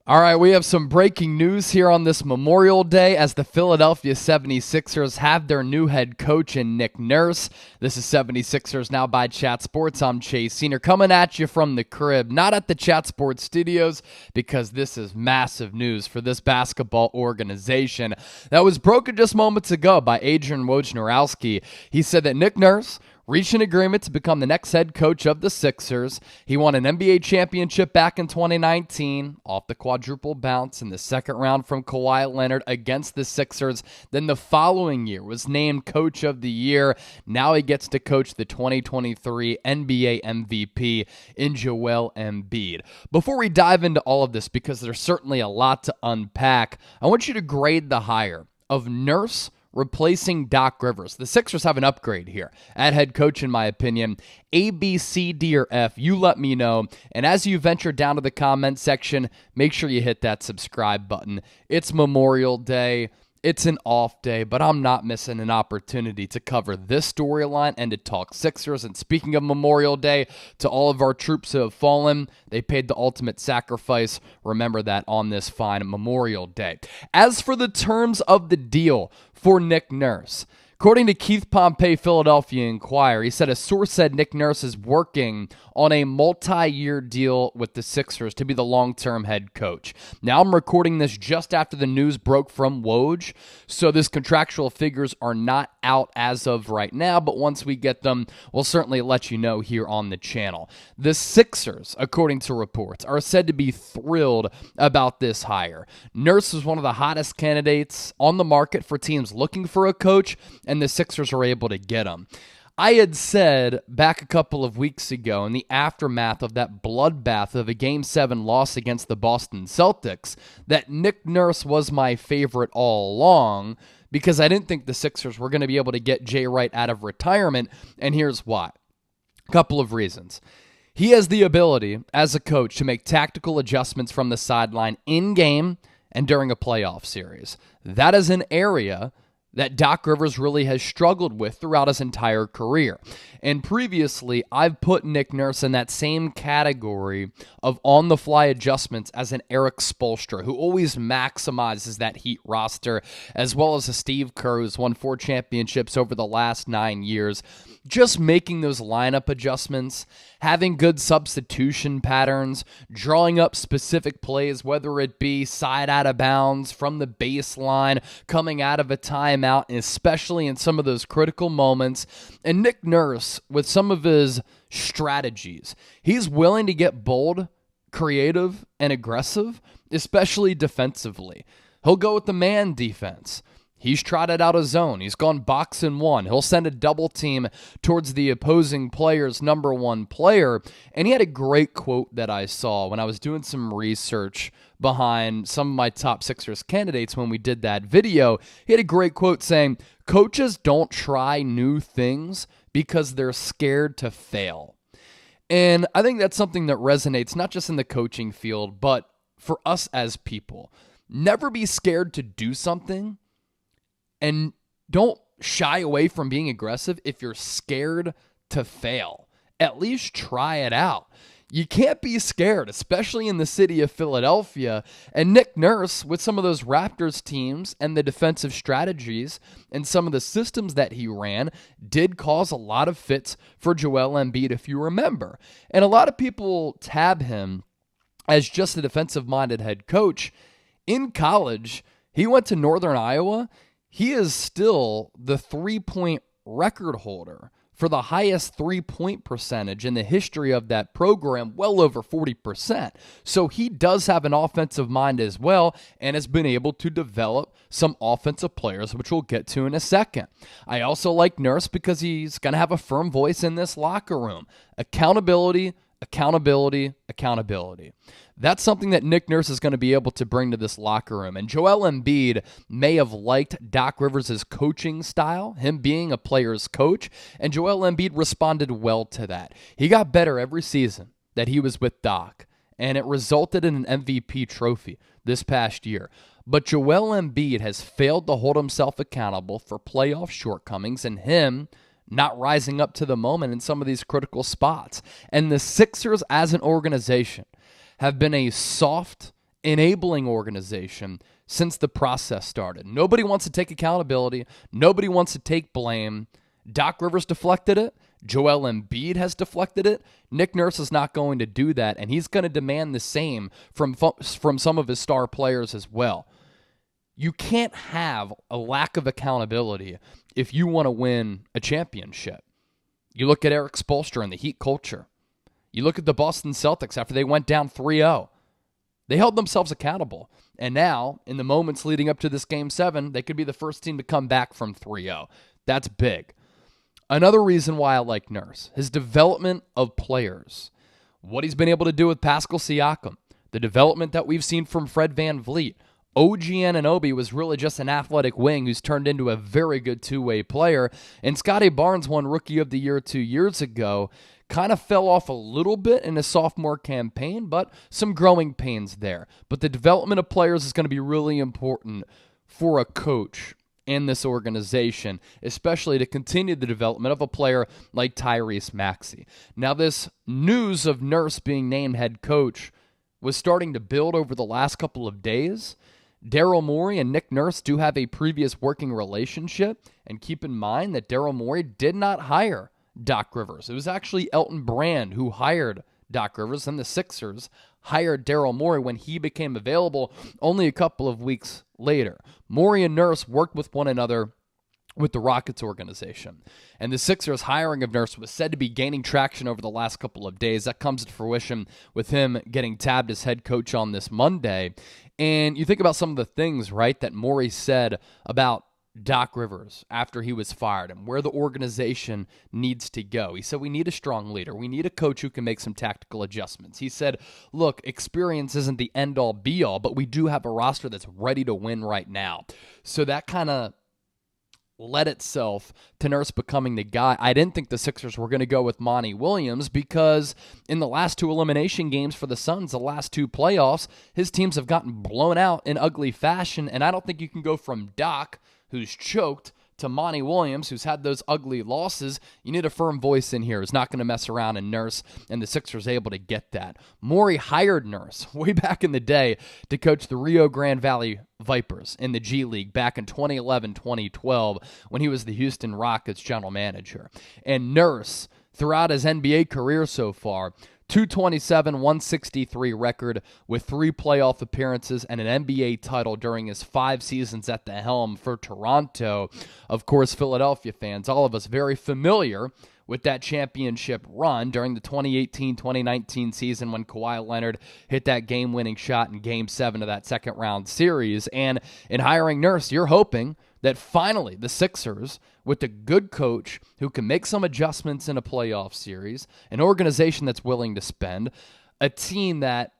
All right, we have some breaking news here on this Memorial Day as the Philadelphia 76ers have their new head coach in Nick Nurse. This is 76ers Now by Chat Sports. I'm Chase Senior coming at you from the crib, not at the Chat Sports studios, because this is massive news for this basketball organization. That was broken just moments ago by Adrian Wojnarowski. He said that Nick Nurse reached an agreement to become the next head coach of the Sixers. He won an NBA championship back in 2019 off the quadruple bounce in the second round from Kawhi Leonard against the Sixers. Then the following year was named coach of the year. Now he gets to coach the 2023 NBA MVP in Joel Embiid. Before we dive into all of this, because there's certainly a lot to unpack, I want you to grade the hire of Nurse replacing Doc Rivers. The Sixers have an upgrade here at head coach, in my opinion. A, B, C, D, or F, you let me know. And as you venture down to the comment section, make sure you hit that subscribe button. It's Memorial Day. It's an off day, but I'm not missing an opportunity to cover this storyline and to talk Sixers. And speaking of Memorial Day, to all of our troops who have fallen, they paid the ultimate sacrifice. Remember that on this fine Memorial Day. As for the terms of the deal for Nick Nurse, according to Keith Pompey, Philadelphia Inquirer, he said a source said Nick Nurse is working on a multi-year deal with the Sixers to be the long-term head coach. Now, I'm recording this just after the news broke from Woj, so this contractual figures are not out as of right now, but once we get them, we'll certainly let you know here on the channel. The Sixers, according to reports, are said to be thrilled about this hire. Nurse is one of the hottest candidates on the market for teams looking for a coach, and the Sixers are able to get him. I had said back a couple of weeks ago in the aftermath of that bloodbath of a Game 7 loss against the Boston Celtics that Nick Nurse was my favorite all along because I didn't think the Sixers were going to be able to get Jay Wright out of retirement, and here's why. A couple of reasons. He has the ability as a coach to make tactical adjustments from the sideline in-game and during a playoff series. That is an area that Doc Rivers really has struggled with throughout his entire career. And previously, I've put Nick Nurse in that same category of on-the-fly adjustments as an Eric Spoelstra, who always maximizes that Heat roster, as well as a Steve Kerr, who's won 4 championships over the last 9 years. Just making those lineup adjustments, having good substitution patterns, drawing up specific plays, whether it be side out of bounds, from the baseline, coming out of a timeout, and especially in some of those critical moments. And Nick Nurse, with some of his strategies, he's willing to get bold, creative, and aggressive, especially defensively. He'll go with the man defense. He's trotted out a zone. He's gone box and one. He'll send a double team towards the opposing player's number one player. And he had a great quote that I saw when I was doing some research behind some of my top Sixers candidates when we did that video. He had a great quote saying, "Coaches don't try new things because they're scared to fail." And I think that's something that resonates not just in the coaching field, but for us as people. Never be scared to do something. And don't shy away from being aggressive if you're scared to fail. At least try it out. You can't be scared, especially in the city of Philadelphia. And Nick Nurse, with some of those Raptors teams and the defensive strategies and some of the systems that he ran, did cause a lot of fits for Joel Embiid, if you remember. And a lot of people tab him as just a defensive-minded head coach. In college, he went to Northern Iowa. He is still the three-point record holder for the highest three-point percentage in the history of that program, well over 40%. So he does have an offensive mind as well and has been able to develop some offensive players, which we'll get to in a second. I also like Nurse because he's going to have a firm voice in this locker room. Accountability, accountability, accountability. That's something that Nick Nurse is going to be able to bring to this locker room. And Joel Embiid may have liked Doc Rivers' coaching style, him being a player's coach, and Joel Embiid responded well to that. He got better every season that he was with Doc, and it resulted in an MVP trophy this past year. But Joel Embiid has failed to hold himself accountable for playoff shortcomings and him not rising up to the moment in some of these critical spots. And the Sixers as an organization have been a soft enabling organization since the process started. Nobody wants to take accountability. Nobody wants to take blame. Doc Rivers deflected it. Joel Embiid has deflected it. Nick Nurse is not going to do that, and he's going to demand the same from some of his star players as well. You can't have a lack of accountability if you want to win a championship. You look at Eric Spoelstra and the Heat culture. You look at the Boston Celtics after they went down 3-0. They held themselves accountable. And now, in the moments leading up to this Game 7, they could be the first team to come back from 3-0. That's big. Another reason why I like Nurse, his development of players. What he's been able to do with Pascal Siakam. The development that we've seen from Fred VanVleet. OG Anunoby was really just an athletic wing who's turned into a very good two-way player. And Scotty Barnes won Rookie of the Year 2 years ago. Kind of fell off a little bit in his sophomore campaign, but some growing pains there. But the development of players is going to be really important for a coach in this organization, especially to continue the development of a player like Tyrese Maxey. Now, this news of Nurse being named head coach was starting to build over the last couple of days. Daryl Morey and Nick Nurse do have a previous working relationship, and keep in mind that Daryl Morey did not hire Doc Rivers. It was actually Elton Brand who hired Doc Rivers, and the Sixers hired Daryl Morey when he became available only a couple of weeks later. Morey and Nurse worked with one another with the Rockets organization. And the Sixers' hiring of Nurse was said to be gaining traction over the last couple of days. That comes to fruition with him getting tabbed as head coach on this Monday. And you think about some of the things, right, that Morey said about Doc Rivers after he was fired and where the organization needs to go. He said, we need a strong leader. We need a coach who can make some tactical adjustments. He said, look, experience isn't the end-all, be-all, but we do have a roster that's ready to win right now. So that kind of led itself to Nurse becoming the guy. I didn't think the Sixers were going to go with Monty Williams because in the last two elimination games for the Suns, the last two playoffs, his teams have gotten blown out in ugly fashion, and I don't think you can go from Doc, who's choked, to Monty Williams, who's had those ugly losses. You need a firm voice in here who's not going to mess around, and Nurse and the Sixers able to get that. Morey hired Nurse way back in the day to coach the Rio Grande Valley Vipers in the G League back in 2011-2012 when he was the Houston Rockets general manager. And Nurse, throughout his NBA career so far, 227, 163 record with 3 playoff appearances and an NBA title during his 5 seasons at the helm for Toronto. Of course, Philadelphia fans, all of us very familiar with that championship run during the 2018-2019 season when Kawhi Leonard hit that game-winning shot in Game 7 of that second-round series. And in hiring Nurse, you're hoping that finally the Sixers, with a good coach who can make some adjustments in a playoff series, an organization that's willing to spend, a team that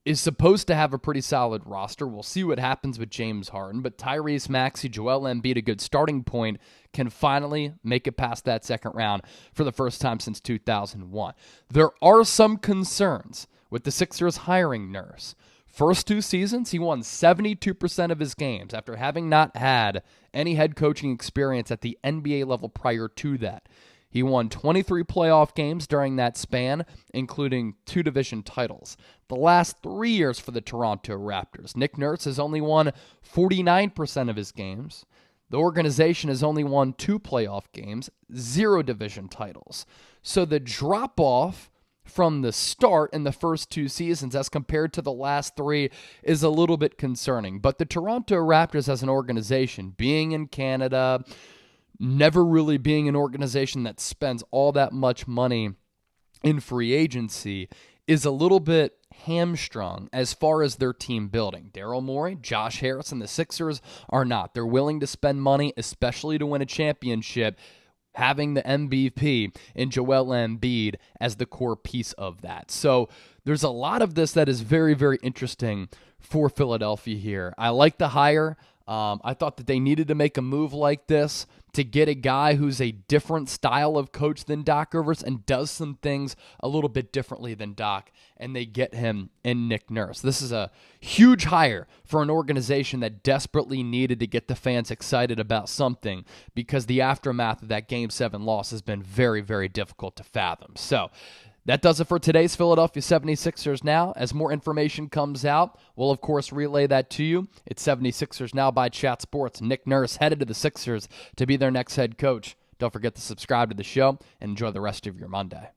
is supposed to have a pretty solid roster. We'll see what happens with James Harden, but Tyrese Maxey, Joel Embiid, a good starting point, can finally make it past that second round for the first time since 2001. There are some concerns with the Sixers hiring Nurse. First 2 seasons, he won 72% of his games after having not had any head coaching experience at the NBA level prior to that. He won 23 playoff games during that span, including 2 division titles. The last 3 years for the Toronto Raptors, Nick Nurse has only won 49% of his games. The organization has only won 2 playoff games, 0 division titles. So the drop-off from the start in the first 2 seasons as compared to the last 3 is a little bit concerning. But the Toronto Raptors as an organization, being in Canada, never really being an organization that spends all that much money in free agency, is a little bit hamstrung as far as their team building. Daryl Morey, Josh Harris, and the Sixers are not. They're willing to spend money, especially to win a championship, having the MVP in Joel Embiid as the core piece of that. So there's a lot of this that is very, very interesting for Philadelphia here. I like the hire. I thought that they needed to make a move like this to get a guy who's a different style of coach than Doc Rivers and does some things a little bit differently than Doc, and they get him in Nick Nurse. This is a huge hire for an organization that desperately needed to get the fans excited about something because the aftermath of that Game 7 loss has been very, very difficult to fathom. So That does it for today's Philadelphia 76ers Now. As more information comes out, we'll of course relay that to you. It's 76ers Now by Chat Sports. Nick Nurse headed to the Sixers to be their next head coach. Don't forget to subscribe to the show and enjoy the rest of your Monday.